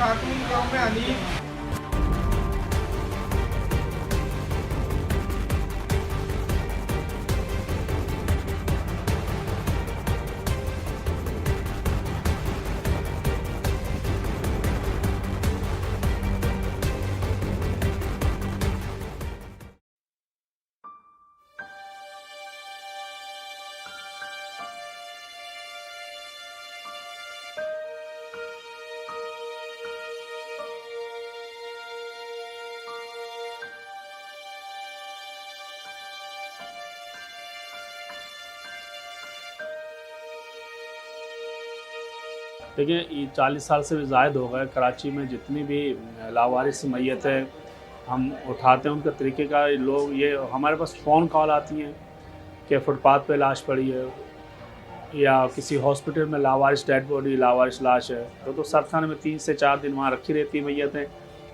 खातून गाँव में हनीफ। देखिए ये 40 साल से भी ज़ायद हो गए कराची में जितनी भी लावारिस मैयतें हम उठाते हैं उनका तरीके का लोग ये हमारे पास फ़ोन कॉल आती हैं कि फुटपाथ पे लाश पड़ी है या किसी हॉस्पिटल में लावारिस डेड बॉडी लावारिस लाश है तो सरथाने में 3 से 4 दिन वहाँ रखी रहती है मैयतें।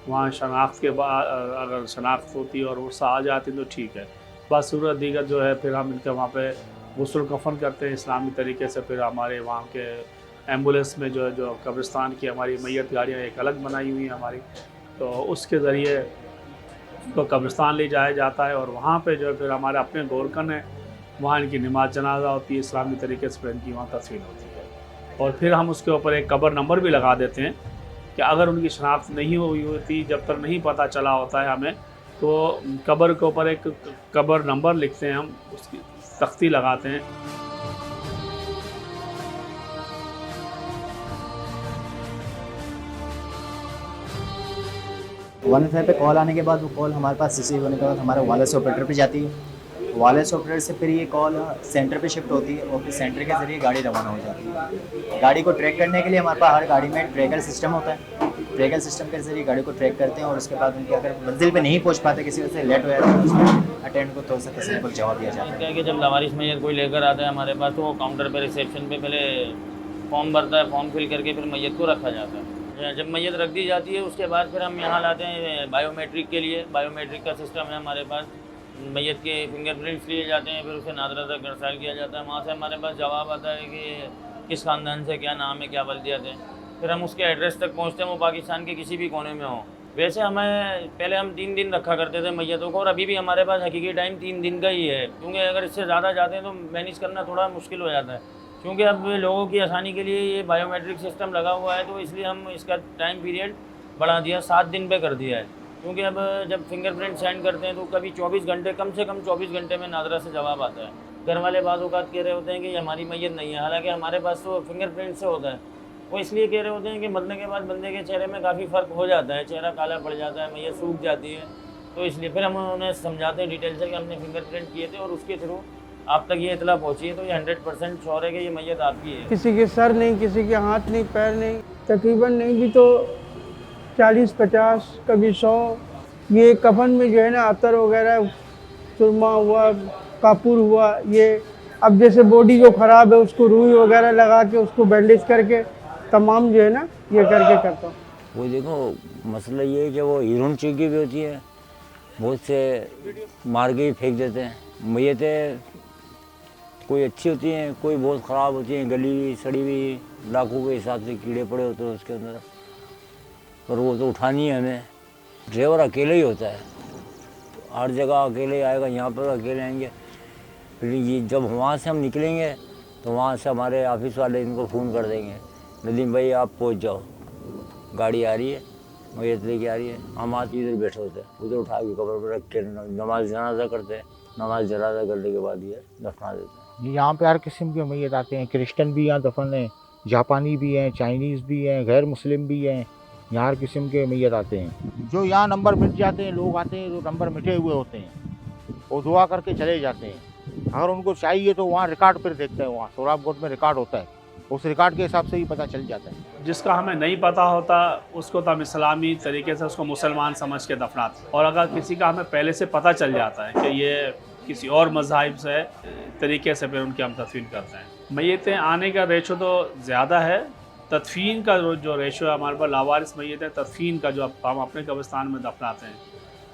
वहाँ शनाख्त के बाद अगर शनाख्त होती है और वो आ जाती तो ठीक है, बस सूरत दीगर जो है फिर हम इनके वहाँ पे गुस्ल कफन करते हैं इस्लामी तरीके से। फिर हमारे वहाँ के एम्बुलेंस में जो है जो कब्रिस्तान की हमारी मैयत गाड़ियाँ एक अलग बनाई हुई हैं हमारी, तो उसके ज़रिए उसको कब्रिस्तान ले जाया जाता है और वहाँ पे जो है फिर हमारे अपने गोरकन है, वहाँ इनकी नमाज जनाजा होती है इस्लामी तरीके से, फिर इनकी वहाँ तस्वीर होती है और फिर हम उसके ऊपर एक कब्र नंबर भी लगा देते हैं कि अगर उनकी शनाख्त नहीं हुई होती, जब तक नहीं पता चला होता है हमें, तो कब्र के ऊपर एक कब्र नंबर लिखते हैं हम, उसकी तख्ती लगाते हैं। वालेद साहब पे कॉल आने के बाद वो कॉल हमारे पास रिसीव होने के बाद हमारे वालेद ऑपरेटर पे जाती है। वालेद ऑपरेटर से फिर ये कॉल सेंटर पे शिफ्ट होती है और फिर सेंटर के ज़रिए गाड़ी रवाना हो जाती है। गाड़ी को ट्रैक करने के लिए हमारे पास हर गाड़ी में ट्रैकर सिस्टम होता है। ट्रैकर सिस्टम के ज़रिए गाड़ी को ट्रैक करते हैं और उसके बाद उनकी अगर मंजिल पे नहीं पहुँच पाते, किसी वजह से लेट हो जाता है, तो अटेंड को थोड़ा सा तसल्लीबख्श जवाब दिया जाता है। कि जब लावारिस मैयत कोई लेकर आता है हमारे पास तो वो काउंटर पे रिसेप्शन पे पहले फॉर्म भरता है, फॉर्म फिल करके फिर मैयत को रखा जाता है। जब मैयत रख दी जाती है उसके बाद फिर हम यहाँ लाते हैं बायोमेट्रिक के लिए। बायोमेट्रिक का सिस्टम है हमारे पास, मैयत के फिंगरप्रिंट्स लिए जाते हैं, फिर उसे नादरा तक गरसाल किया जाता है। वहाँ से हमारे पास जवाब आता है कि किस ख़ानदान से, क्या नाम है, क्या वल्दियत है। फिर हम उसके एड्रेस तक पहुँचते हैं, वो पाकिस्तान के किसी भी कोने में हो। वैसे हमें पहले हम 3 दिन रखा करते थे मैयतों को और अभी भी हमारे पास हकीकी टाइम 3 दिन का ही है, क्योंकि अगर इससे ज़्यादा जाते हैं तो मैनेज करना थोड़ा मुश्किल हो जाता है। क्योंकि अब लोगों की आसानी के लिए ये बायोमेट्रिक सिस्टम लगा हुआ है, तो इसलिए हम इसका टाइम पीरियड बढ़ा दिया, 7 दिन पे कर दिया है। क्योंकि अब जब फिंगरप्रिंट सेंड करते हैं तो कभी 24 घंटे, कम से कम 24 घंटे में नादरा से जवाब आता है। घर वाले बाज़ औक़ात कह रहे होते हैं कि ये हमारी मैयत नहीं है, हालांकि हमारे पास तो फिंगरप्रिंट से होता है। वो इसलिए कह रहे होते हैं कि मरने के बाद बंदे के चेहरे में काफ़ी फ़र्क हो जाता है, चेहरा काला पड़ जाता है, मैयत सूख जाती है, तो इसलिए फिर हम उन्हें समझाते हैं डिटेल से कि हमने फिंगरप्रिंट किए थे और उसके थ्रू आप तक ये इतला पहुँची है, तो ये 100% श्योर है कि ये मैयत आपकी है। किसी के सर नहीं, किसी के हाथ नहीं, पैर नहीं, तकरीबन नहीं भी तो 40-50, कभी 100। ये कफन में जो है ना अतर वगैरह, सुरमा हुआ, कापूर हुआ, ये अब जैसे बॉडी जो ख़राब है उसको रुई वगैरह लगा के उसको बैंडेज करके तमाम जो है ना ये करके करता हूँ। वो देखो मसला ये है कि वो हीरोइन चीकी भी होती है, बहुत से मार के ही फेंक देते हैं। मैयतें कोई अच्छी होती हैं, कोई बहुत ख़राब होती हैं, गली हुई, सड़ी हुई, लाखों के हिसाब से कीड़े पड़े होते हैं उसके अंदर, पर वो तो उठानी है हमें। ड्राइवर अकेले ही होता है, हर जगह अकेले आएगा, यहाँ पर अकेले आएंगे। फिर ये जब वहाँ से हम निकलेंगे तो वहाँ से हमारे ऑफिस वाले इनको फ़ोन कर देंगे, नदीम भाई आप पहुँच जाओ, गाड़ी आ रही है, मैयत लेके आ रही है। हम आज इधर बैठे होते हैं, उधर उठा के कब्र पर रख के नमाज जनाजा करते हैं। नमाज जनाजा करने के बाद ये दफना देते हैं। यहाँ पे हर किस्म के मैयत आते हैं, क्रिश्चियन भी यहाँ दफन हैं, जापानी भी हैं, चाइनीज़ भी हैं, गैर मुस्लिम भी हैं। यहाँ हर किस्म के मैयत आते हैं। जो यहाँ नंबर मिट जाते हैं, लोग आते हैं जो नंबर मिटे हुए होते हैं, वो दुआ करके चले जाते हैं। अगर उनको चाहिए तो वहाँ रिकॉर्ड पर देखते हैं, वहाँ सोहराबकोट में रिकॉर्ड होता है, उस रिकॉर्ड के हिसाब से ही पता चल जाता है। जिसका हमें नहीं पता होता उसको तो हम इस्लामी तरीके से उसको मुसलमान समझ के दफनाते हैं, और अगर किसी का हमें पहले से पता चल जाता है कि ये किसी और मज़ाहिब से तरीके से फिर उनकी हम तदफीन करते हैं। मैयतें आने का रेशो तो ज़्यादा है, तदफीन का जो रेशो है हमारे पास लावारिस मैयतें तदफीन का जो हम अपने कब्रिस्तान में दफनाते हैं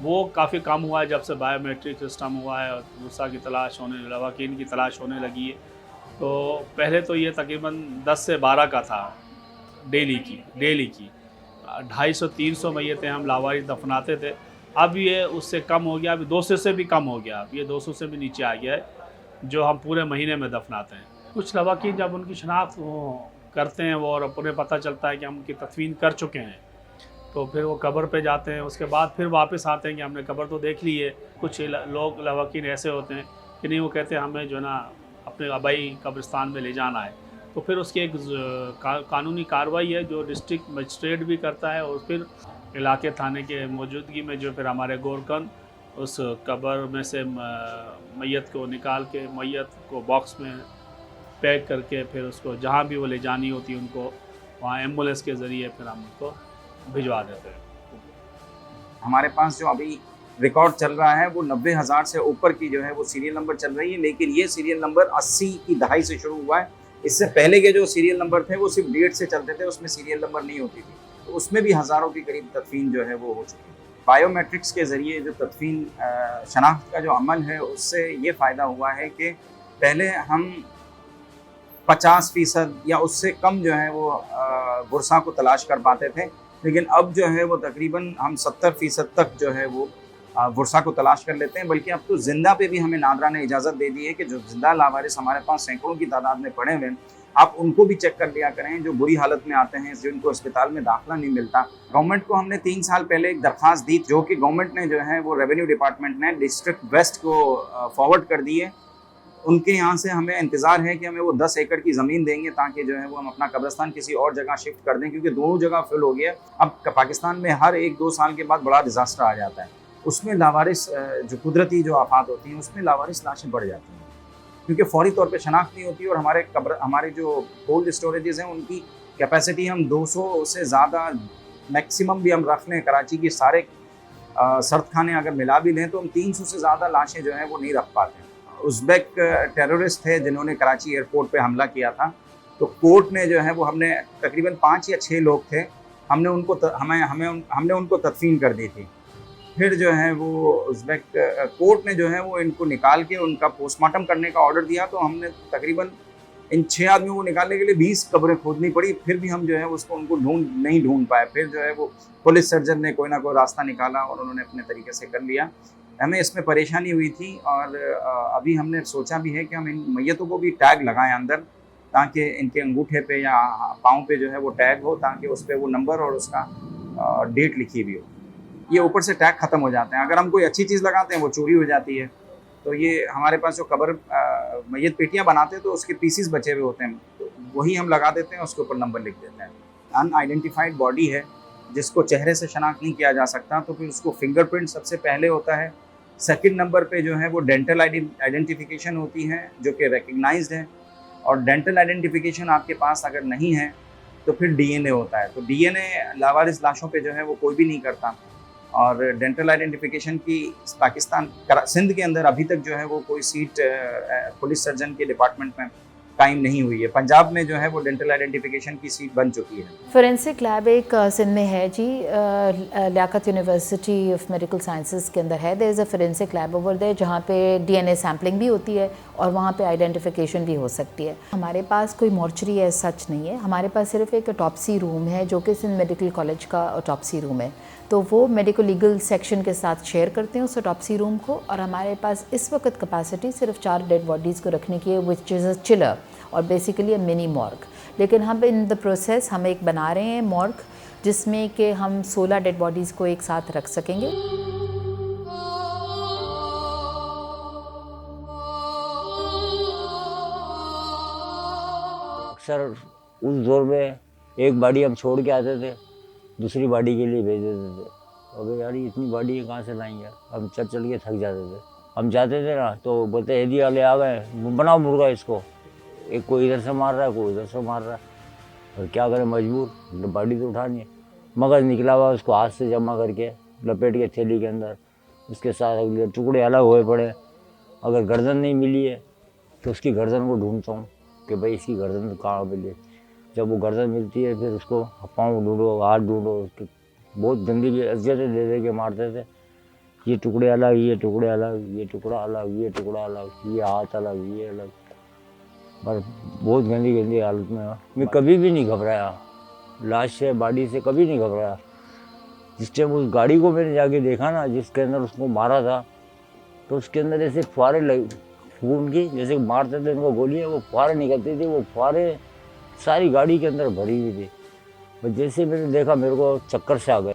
वो काफ़ी कम हुआ है जब से बायोमेट्रिक सिस्टम हुआ है और दूसरा की तलाश होने, लवाकिन की तलाश होने लगी है। तो पहले तो ये तकरीबन 10 से 12 का था डेली की, 250-300 मैयतें हम लावारिस दफनाते थे। अब ये उससे कम हो गया, अभी 200 से भी कम हो गया, अब ये 200 से भी नीचे आ गया है जो हम पूरे महीने में दफनाते हैं। कुछ लवाकिन जब उनकी शनाख्त करते हैं वो और उन्हें पता चलता है कि हम उनकी तदफीन कर चुके हैं, तो फिर वो कब्र पे जाते हैं, उसके बाद फिर वापस आते हैं कि हमने कब्र तो देख ली है। कुछ लोग लवाकिन ऐसे होते हैं कि नहीं, वो कहते हैं हमें जो ना अपने आबाई कब्रिस्तान में ले जाना है, तो फिर उसकी एक कानूनी कार्रवाई है जो डिस्ट्रिक्ट मजिस्ट्रेट भी करता है, और फिर इलाके थाने के मौजूदगी में जो फिर हमारे गोरकन उस कब्र में से मैयत को निकाल के मैयत को बॉक्स में पैक करके फिर उसको जहाँ भी वो ले जानी होती है उनको वहाँ एम्बुलेंस के ज़रिए फिर हम उनको भिजवा देते हैं। हमारे पास जो अभी रिकॉर्ड चल रहा है वो 90,000 से ऊपर की जो है वो सीरियल नंबर चल रही है, लेकिन ये सीरियल नंबर 80 की दहाई से शुरू हुआ है। इससे पहले के जो सीरियल नंबर थे वो सिर्फ डेट से चलते थे, उसमें सीरियल नंबर नहीं होती थी, तो उसमें भी हज़ारों के करीब तदफीन जो है वो हो चुकी है। बायोमेट्रिक्स के ज़रिए जो तदफीन शनाख्त का जो अमल है उससे ये फ़ायदा हुआ है कि पहले हम 50% या उससे कम जो है वो गुरसा को तलाश कर पाते थे, लेकिन अब जो है वो तकरीबन हम 70% तक जो है वो गुरसा को तलाश कर लेते हैं। बल्कि अब तो जिंदा पे भी हमें नादरा ने इजाज़त दे दी है कि जो जिंदा लावारिस हमारे पास सैकड़ों की तादाद में पड़े हुए हैं, आप उनको भी चेक कर लिया करें, जो बुरी हालत में आते हैं, जिनको अस्पताल में दाखिला नहीं मिलता। गवर्नमेंट को हमने 3 साल पहले एक दरख्वास्त दी, जो कि गवर्नमेंट ने जो है वो रेवेन्यू डिपार्टमेंट ने डिस्ट्रिक्ट वेस्ट को फॉरवर्ड कर दी है। उनके यहाँ से हमें इंतज़ार है कि हमें वो 10 एकड़ की ज़मीन देंगे ताकि जो है वो हम अपना कब्रिस्तान किसी और जगह शिफ्ट कर दें, क्योंकि दोनों जगह फिल हो गया। अब पाकिस्तान में हर 1-2 साल के बाद बड़ा डिज़ास्टर आ जाता है, उसमें लावारिस जो कुदरती जो आफात होती हैं उसमें लावारिस लाशें बढ़ जाती हैं, क्योंकि फौरी तौर पे शनाख्त नहीं होती। और हमारे जो कोल्ड स्टोरेजेस हैं उनकी कैपेसिटी हम 200 से ज़्यादा मैक्सिमम भी हम रख लें, कराची की सारे सर्द खाने अगर मिला भी लें तो हम 300 से ज़्यादा लाशें जो हैं वो नहीं रख पाते। उज़्बेक टेररिस्ट थे जिन्होंने कराची एयरपोर्ट पे हमला किया था, तो कोर्ट ने जो है वो हमने तकरीबन 5 या 6 लोग थे, हमने उनको तदफीन कर दी थी। फिर जो है वो उज़्बेक कोर्ट ने जो है वो इनको निकाल के उनका पोस्टमार्टम करने का ऑर्डर दिया, तो हमने तकरीबन इन 6 आदमियों को निकालने के लिए 20 कब्रें खोदनी पड़ी, फिर भी हम जो है उनको नहीं ढूंढ पाए। फिर जो है वो पुलिस सर्जन ने कोई ना कोई रास्ता निकाला और उन्होंने अपने तरीके से कर लिया। हमें इसमें परेशानी हुई थी, और अभी हमने सोचा भी है कि हम इन मैयतों को भी टैग लगाएं अंदर, ताकि इनके अंगूठे पे या पाँव पे जो है वो टैग हो, ताकि उस पर वो नंबर और उसका डेट लिखी भी हो। ये ऊपर से टैग ख़त्म हो जाते हैं, अगर हम कोई अच्छी चीज़ लगाते हैं वो चोरी हो जाती है। तो ये हमारे पास जो कब्र मैयत पेटियाँ बनाते हैं तो उसके पीसीस बचे हुए होते हैं, तो वही हम लगा देते हैं, उसके ऊपर नंबर लिख देते हैं। अनआइडेंटिफाइड बॉडी है जिसको चेहरे से शनाख्त नहीं किया जा सकता, तो फिर उसको फिंगरप्रिंट सबसे पहले होता है। सेकंड नंबर पे जो है वो डेंटल आइडेंटिफिकेशन होती है जो कि रिकग्नाइज्ड है, और डेंटल आइडेंटिफिकेशन आपके पास अगर नहीं है तो फिर डीएनए होता है। तो डीएनए लावारिस लाशों पे जो है वो कोई भी नहीं करता, और डेंटल आइडेंटिफिकेशन की पाकिस्तान सिंध के अंदर अभी तक जो है वो कोई सीट पुलिस सर्जन के डिपार्टमेंट में कायम नहीं हुई है। पंजाब में जो है वो डेंटल आइडेंटिफिकेशन की सीट बन चुकी है। फोरेंसिक लैब एक सिंध में है जी, Liaquat university of medical sciences के अंदर है। There is a forensic lab over there जहाँ पे डीएनए सैम्पलिंग भी होती है और वहाँ पे आइडेंटिफिकेशन भी हो सकती है। हमारे पास कोई मॉर्चरी है सच नहीं है, हमारे पास सिर्फ एक ऑटोप्सी रूम है जो कि सिंध मेडिकल कॉलेज का ऑटोप्सी रूम है, तो वो मेडिकल लीगल सेक्शन के साथ शेयर करते हैं उस ऑटोप्सी रूम को। और हमारे पास इस वक्त कैपेसिटी सिर्फ 4 डेड बॉडीज़ को रखने की है, विच इज़ अ चिलर और बेसिकली अ मिनी मॉर्ग। लेकिन हम इन द प्रोसेस हम एक बना रहे हैं मॉर्ग, जिसमें कि हम 16 डेड बॉडीज़ को एक साथ रख सकेंगे। अक्सर उस दौर में एक बॉडी हम छोड़ के आते थे, दूसरी बॉडी के लिए भेज देते थे। अबे यार इतनी बॉडी कहाँ से लाएंगे, हम चल के थक जाते थे। हम जाते थे ना तो बोलते हेदी वाले आ गए, बनाओ मुर्गा इसको, एक कोई इधर से मार रहा है कोई उधर से मार रहा है, और क्या करें मजबूर, बॉडी तो उठानी है। मगज निकला हुआ उसको हाथ से जमा करके लपेट के थैली के अंदर, उसके साथ अगले टुकड़े अलग हुए पड़े। अगर गर्दन नहीं मिली है तो उसकी गर्दन को ढूंढता हूँ कि भाई इसकी गर्दन कहाँ मिली। जब वो गर्दन मिलती है फिर उसको पाँव ढूंढो, हाथ ढूंढो, उसकी बहुत गंदी अजियतें दे के मारते थे। ये टुकड़े अलग, ये टुकड़े अलग, ये टुकड़ा अलग, ये टुकड़ा अलग, ये हाथ अलग, ये अलग, पर बहुत गंदी हालत में। मैं कभी भी नहीं घबराया, लाश से बॉडी से कभी नहीं घबराया। जिस टाइम उस गाड़ी को मैंने जाके देखा ना, जिसके अंदर उसको मारा था, तो उसके अंदर ऐसे फुहारे लग खून की, जैसे मारते थे उनको गोलियाँ, वो फुहारे निकलती थी, वो फुहारे सारी गाड़ी के अंदर भरी हुई थी। बस जैसे मैंने देखा मेरे को चक्कर से आ गए।